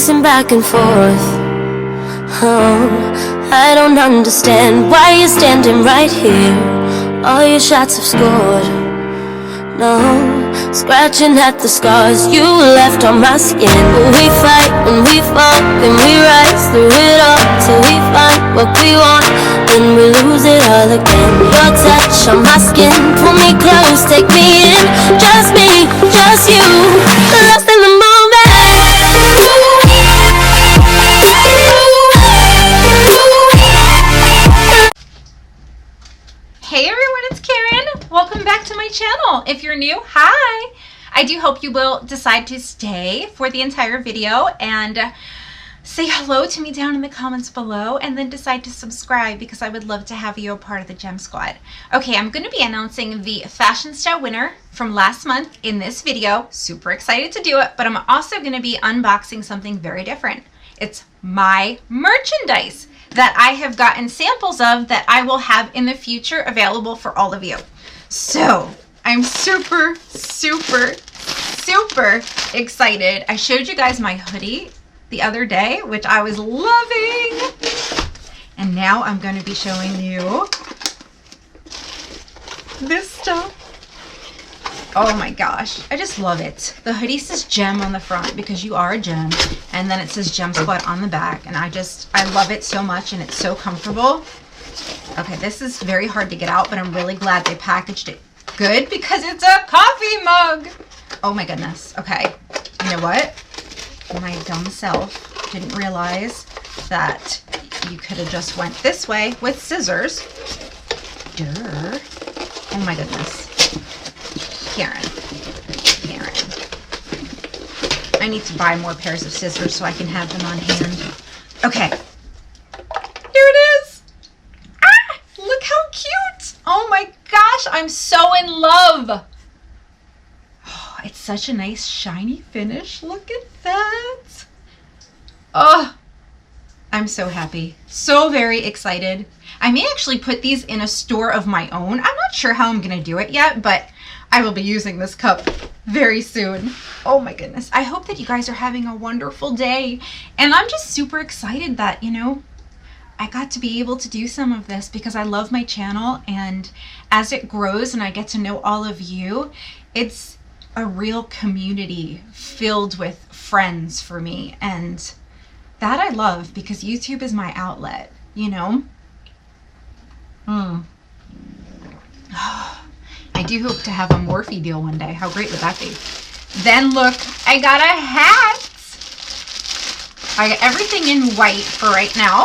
pacing back and forth. Oh, I don't understand why you're standing right here. All your shots have scored. No, scratching at the scars you left on my skin. We fight and we fall and we rise through it all till we find what we want, then we lose it all again. Your touch on my skin, pull me close, take me in. Just me, just you, lost in the moment. Hey everyone, it's Karen. Welcome back to my channel. If you're new, hi. I do hope you will decide to stay for the entire video and say hello to me down in the comments below, and then decide to subscribe because I would love to have you a part of the Gem Squad. Okay, I'm going to be announcing the Fashionsta winner from last month in this video. Super excited to do it, but I'm also going to be unboxing something very different. It's my merchandise that I have gotten samples of that I will have in the future available for all of you. So I'm super excited. I showed you guys my hoodie the other day, which I was loving. And now I'm going to be showing you this stuff. Oh my gosh, I just love it. The hoodie says Gem on the front because you are a gem, and then it says Gem Squad on the back, and I love it so much, and it's so comfortable. Okay, this is very hard to get out, but I'm really glad they packaged it good because it's a coffee mug. Oh my goodness. Okay, you know what? My dumb self didn't realize that you could have just went this way with scissors. Durr. Oh my goodness. Karen. I need to buy more pairs of scissors so I can have them on hand. Okay. Here it is. Ah, look how cute. Oh my gosh, I'm so in love. Oh, it's such a nice shiny finish. Look at that. Oh, I'm so happy. So very excited. I may actually put these in a store of my own. I'm not sure how I'm going to do it yet, but I will be using this cup very soon. Oh my goodness. I hope that you guys are having a wonderful day. And I'm just super excited that, you know, I got to be able to do some of this because I love my channel. And as it grows and I get to know all of you, it's a real community filled with friends for me. And that I love because YouTube is my outlet, you know? I do hope to have a Morphe deal one day. How great would that be? Then look, I got a hat. I got everything in white for right now,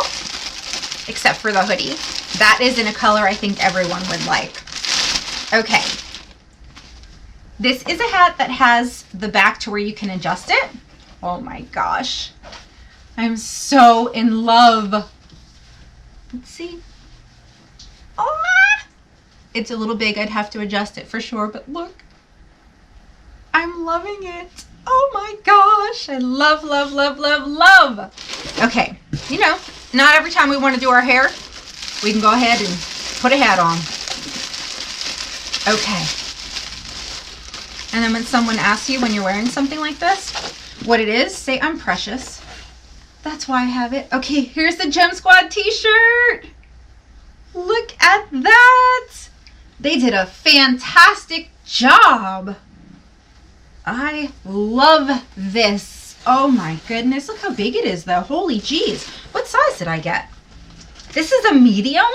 except for the hoodie. That is in a color I think everyone would like. Okay. This is a hat that has the back to where you can adjust it. Oh my gosh. I'm so in love. Let's see. Oh, it's a little big. I'd have to adjust it for sure, but look, I'm loving it. Oh my gosh. I love, love, love, love, love. Okay. You know, not every time we want to do our hair, we can go ahead and put a hat on. Okay. And then when someone asks you when you're wearing something like this, what it is, say I'm precious. That's why I have it. Okay, here's the Gem Squad t-shirt. Look at that. They did a fantastic job. I love this. Oh my goodness. Look how big it is though. Holy jeez. What size did I get? This is a medium?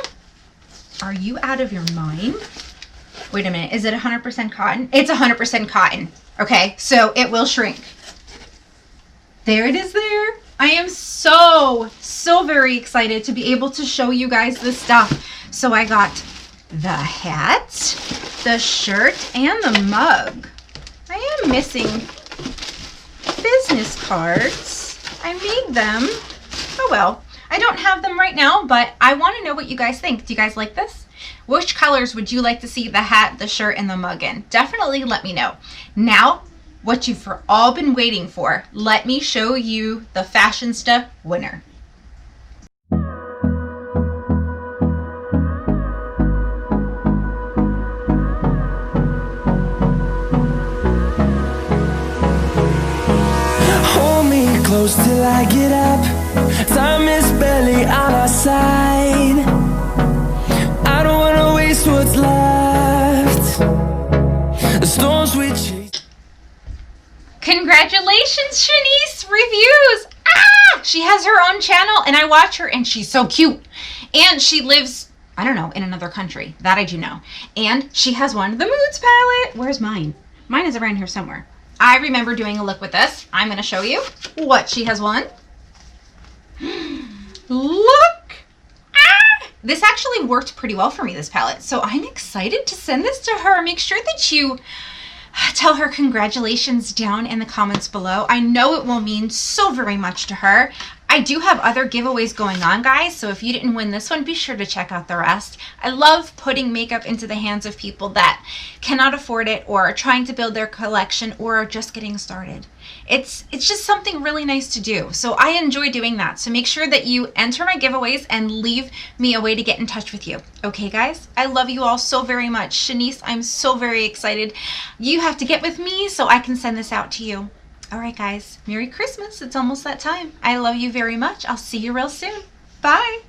Are you out of your mind? Wait a minute. Is it 100% cotton? It's 100% cotton. Okay, so it will shrink. There it is there. I am so very excited to be able to show you guys this stuff. So I got the hat, the shirt, and the mug. I am missing business cards. I made them. Oh well. I don't have them right now, but I want to know what you guys think. Do you guys like this? Which colors would you like to see the hat, the shirt, and the mug in? Definitely let me know. Now, what you've all been waiting for, let me show you the Fashionsta winner. close till I get up. Time is barely on our side. I don't wanna waste what's left. The storms we chase. Congratulations, Shanice! Reviews! Ah! She has her own channel, and I watch her, and she's so cute. And she lives, I don't know, in another country. That I do know. And she has one, the Moods palette. Where's mine? Mine is around here somewhere. I remember doing a look with this. I'm going to show you what she has won. Look! Ah! This actually worked pretty well for me, this palette. So I'm excited to send this to her. Make sure that you tell her congratulations down in the comments below. I know it will mean so very much to her. I do have other giveaways going on, guys, so if you didn't win this one, be sure to check out the rest. I love putting makeup into the hands of people that cannot afford it or are trying to build their collection or are just getting started. It's just something really nice to do, so I enjoy doing that. So make sure that you enter my giveaways and leave me a way to get in touch with you. Okay, guys? I love you all so very much. Shanice, I'm so very excited. You have to get with me so I can send this out to you. All right, guys. Merry Christmas. It's almost that time. I love you very much. I'll see you real soon. Bye.